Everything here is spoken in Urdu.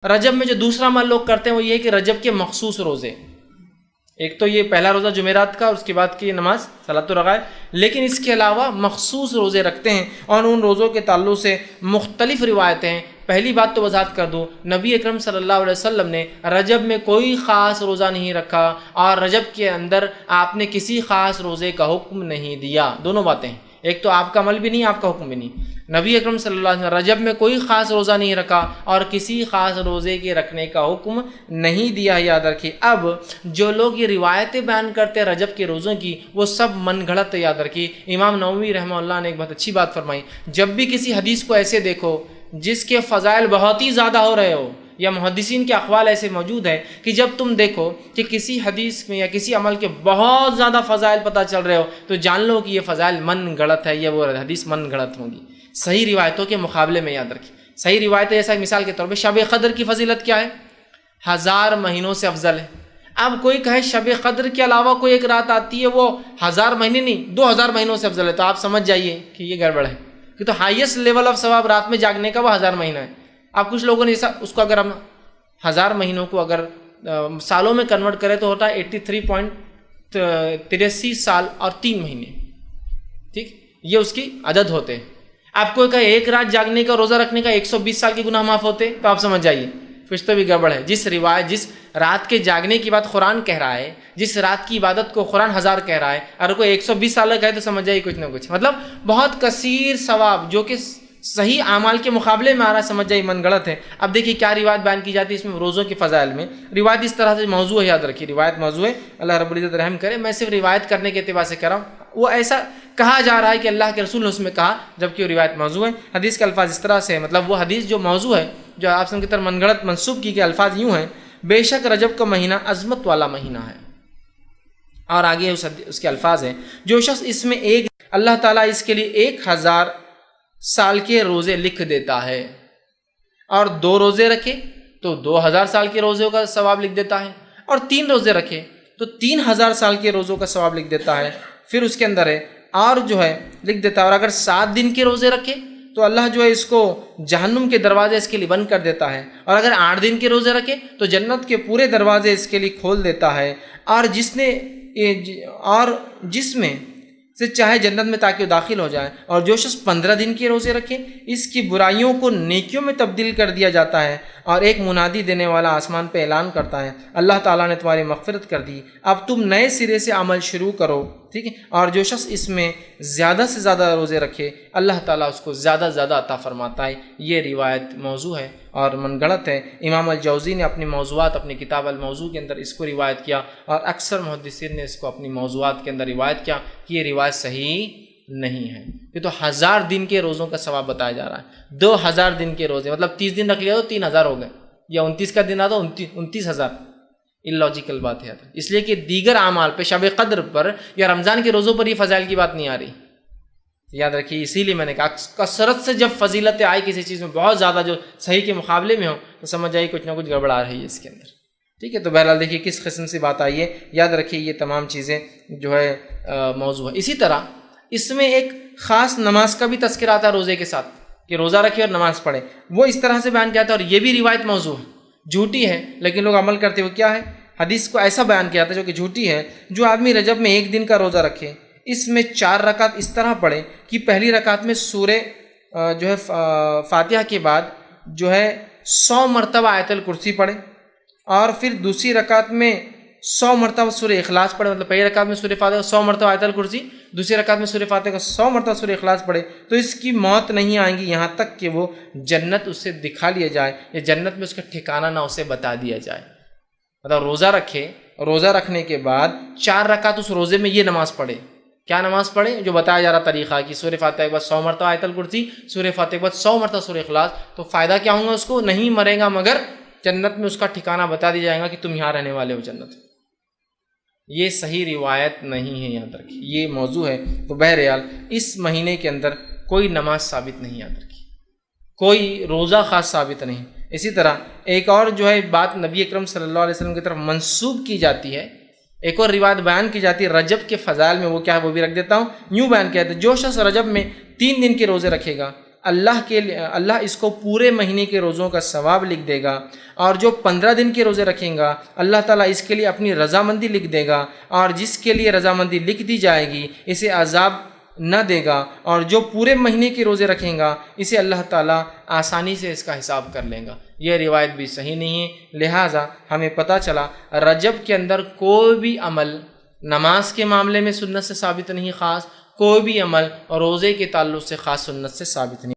رجب میں جو دوسرا عمل لوگ کرتے ہیں وہ یہ ہے کہ رجب کے مخصوص روزے، ایک تو یہ پہلا روزہ جمعرات کا اور اس کے بعد کی نماز صلاۃ الرغائب، لیکن اس کے علاوہ مخصوص روزے رکھتے ہیں اور ان روزوں کے تعلق سے مختلف روایتیں ہیں۔ پہلی بات تو وضاحت کر دوں، نبی اکرم صلی اللہ علیہ وسلم نے رجب میں کوئی خاص روزہ نہیں رکھا اور رجب کے اندر آپ نے کسی خاص روزے کا حکم نہیں دیا۔ دونوں باتیں ہیں، ایک تو آپ کا عمل بھی نہیں، آپ کا حکم بھی نہیں۔ نبی اکرم صلی اللہ علیہ وسلم رجب میں کوئی خاص روزہ نہیں رکھا اور کسی خاص روزے کے رکھنے کا حکم نہیں دیا، یاد رکھیے۔ اب جو لوگ یہ روایتیں بیان کرتے ہیں رجب کے روزوں کی، وہ سب من گھڑت، یاد رکھیے۔ امام نووی رحمہ اللہ نے ایک بہت اچھی بات فرمائی، جب بھی کسی حدیث کو ایسے دیکھو جس کے فضائل بہت ہی زیادہ ہو رہے ہو، یا محدثین کے اقوال ایسے موجود ہیں کہ جب تم دیکھو کہ کسی حدیث میں یا کسی عمل کے بہت زیادہ فضائل پتہ چل رہے ہو، تو جان لو کہ یہ فضائل من گھڑت ہے، یا وہ حدیث من گھڑت ہوگی، صحیح روایتوں کے مقابلے میں۔ یاد رکھیے صحیح روایتیں، جیسا مثال کے طور پہ شب قدر کی فضیلت کیا ہے؟ 1000 مہینوں سے افضل ہے۔ اب کوئی کہے شب قدر کے علاوہ کوئی ایک رات آتی ہے وہ 1000 مہینے نہیں 2000 مہینوں سے افضل ہے، تو آپ سمجھ جائیے کہ یہ گڑبڑ ہے، کہ تو ہائیسٹ لیول آف ثواب رات میں جاگنے کا وہ 1000 مہینہ ہے۔ اب کچھ لوگوں نے اس کو اگر ہم 1000 مہینوں کو اگر سالوں میں کنورٹ کرے تو ہوتا ہے 83.83 سال اور 3 مہینے، ٹھیک، یہ اس کی عدد ہوتے ہیں۔ آپ کو کہے ایک رات جاگنے کا روزہ رکھنے کا 120 سال کے گناہ معاف ہوتے، تو آپ سمجھ جائیے کچھ تو بھی گڑبڑ ہے۔ جس رات کے جاگنے کی بات قرآن کہہ رہا ہے، جس رات کی عبادت کو قرآن 1000 کہہ رہا ہے، اور کوئی 120 سال کا کہے تو سمجھ جائیے کچھ نہ کچھ، مطلب بہت کثیر ثواب جو کہ صحیح اعمال کے مقابلے میں آ رہا ہے، سمجھ جائیے من گڑت ہے۔ اب دیکھیے کیا روایت بیان کی جاتی ہے اس میں روزوں کے فضائل میں۔ روایت اس طرح سے موضوع ہے، یاد رکھیے روایت موضوع ہے، اللہ رب العزت رحم کرے، میں صرف روایت کرنے کے اعتبار سے کر رہا ہوں۔ وہ ایسا کہا جا رہا ہے کہ اللہ کے رسول نے اس میں کہا، جبکہ وہ روایت موضوع ہے۔ حدیث کے الفاظ اس طرح سے ہیں، مطلب وہ حدیث جو موضوع ہے، جو آپ سن کی طرف من گڑت منسوب کی گئی، الفاظ یوں ہیں: بے شک رجب کا مہینہ عظمت والا مہینہ ہے، اور آگے اس کے الفاظ ہیں: جو شخص اس میں اللہ تعالیٰ اس کے لیے 1000 سال کے روزے لکھ دیتا ہے، اور 2 روزے رکھے تو 2000 سال کے روزوں کا ثواب لکھ دیتا ہے، اور 3 روزے رکھے تو 3000 سال کے روزوں کا ثواب لکھ دیتا ہے۔ پھر اس کے اندر ہے اور جو ہے لکھ دیتا ہے، اور اگر 7 دن کے روزے رکھے تو اللہ جو ہے اس کو جہنم کے دروازے اس کے لیے بند کر دیتا ہے، اور اگر 8 دن کے روزے رکھے تو جنت کے پورے دروازے اس کے لیے کھول دیتا ہے، اور جس میں سے چاہے جنت میں تاکہ وہ داخل ہو جائے۔ اور جو شخص 15 دن کے روزے رکھے، اس کی برائیوں کو نیکیوں میں تبدیل کر دیا جاتا ہے، اور ایک منادی دینے والا آسمان پہ اعلان کرتا ہے: اللہ تعالیٰ نے تمہاری مغفرت کر دی، اب تم نئے سرے سے عمل شروع کرو، ٹھیک ہے۔ اور جو شخص اس میں زیادہ سے زیادہ روزے رکھے، اللہ تعالیٰ اس کو زیادہ سے زیادہ عطا فرماتا ہے۔ یہ روایت موضوع ہے اور من گڑت ہے۔ امام الجوزی نے اپنی موضوعات، اپنی کتاب الموضوع کے اندر اس کو روایت کیا، اور اکثر محدثین نے اس کو اپنی موضوعات کے اندر روایت کیا کہ یہ روایت صحیح نہیں ہے۔ یہ تو 1000 دن کے روزوں کا ثواب بتایا جا رہا ہے، 2000 دن کے روزے، مطلب 30 دن رکھ لیا تو 3000 ہو گئے، یا 29 کا دن آتا 29000، اللاجیکل بات ہے۔ اس لیے کہ دیگر اعمال پہ، شب قدر پر یا رمضان کے روزوں پر یہ فضائل کی بات نہیں آ رہی، یاد رکھیے۔ اسی لیے میں نے کہا کثرت سے جب فضیلتیں آئی کسی چیز میں بہت زیادہ جو صحیح کے مقابلے میں ہو، تو سمجھ آئیے کچھ نہ کچھ گڑبڑ آ رہی ہے اس کے اندر، ٹھیک ہے۔ تو بہرحال دیکھیے کس قسم سے بات آئی ہے، یاد رکھیے یہ تمام چیزیں جو ہے موضوع ہے۔ اسی طرح اس میں ایک خاص نماز کا بھی تذکرہ آتا ہے روزے کے ساتھ، کہ روزہ رکھے اور نماز پڑھے، وہ اس طرح سے بیان کیا جاتا ہے، اور یہ بھی روایت موضوع ہے، جھوٹی ہے، لیکن لوگ عمل کرتے ہوئے کیا ہے، حدیث کو ایسا بیان کیا جاتا ہے جو کہ جھوٹی ہے: جو آدمی رجب میں 1 دن کا روزہ رکھے، اس میں 4 رکعت اس طرح پڑھے کہ پہلی رکعت میں سورہ جو ہے فاتحہ کے بعد جو ہے 100 مرتبہ آیت الکرسی پڑھے، اور پھر دوسری رکعت میں 100 مرتبہ سورہ اخلاص پڑھے، مطلب پہلی رکعت میں سورہ فاتحہ 100 مرتبہ آیت الکرسی، دوسری رکعت میں سورہ فاتحہ کا 100 مرتبہ سورہ اخلاص پڑھے، تو اس کی موت نہیں آئیں گی یہاں تک کہ وہ جنت اس سے دکھا لیا جائے، یا جنت میں اس کا ٹھکانہ نہ اسے بتا دیا جائے۔ مطلب روزہ رکھے، روزہ رکھنے کے بعد 4 رکعت اس روزے میں یہ نماز پڑھے، کیا نماز پڑھے؟ جو بتایا جا رہا طریقہ کہ سورہ فاتحہ کے بعد 100 مرتبہ آیت الکرسی، سورہ فاتحہ کے بعد 100 مرتبہ سورہ اخلاص، تو فائدہ کیا ہوگا اس کو؟ نہیں مرے گا، مگر جنت میں اس کا ٹھکانہ بتا دیا جائے گا کہ تم یہاں رہنے والے ہو جنت۔ یہ صحیح روایت نہیں ہے، یاد رکھیے یہ موضوع ہے۔ تو بہرحال اس مہینے کے اندر کوئی نماز ثابت نہیں، یاد رکھیے کوئی روزہ خاص ثابت نہیں۔ اسی طرح ایک اور جو ہے بات نبی اکرم صلی اللہ علیہ وسلم کی طرف منسوب کی جاتی ہے، ایک اور روایت بیان کی جاتی ہے رجب کے فضائل میں، وہ کیا ہے وہ بھی رکھ دیتا ہوں۔ یوں بیان کیا ہے: جو شخص رجب میں 3 دن کے روزے رکھے گا، اللہ اس کو پورے مہینے کے روزوں کا ثواب لکھ دے گا، اور جو 15 دن کے روزے رکھیں گا اللہ تعالیٰ اس کے لیے اپنی رضامندی لکھ دے گا، اور جس کے لیے رضامندی لکھ دی جائے گی اسے عذاب نہ دے گا، اور جو پورے مہینے کے روزے رکھیں گا اسے اللہ تعالیٰ آسانی سے اس کا حساب کر لیں گا۔ یہ روایت بھی صحیح نہیں ہے، لہٰذا ہمیں پتہ چلا رجب کے اندر کوئی بھی عمل نماز کے معاملے میں سنت سے ثابت نہیں، خاص کوئی بھی عمل روزے کے تعلق سے خاص سنت سے ثابت نہیں۔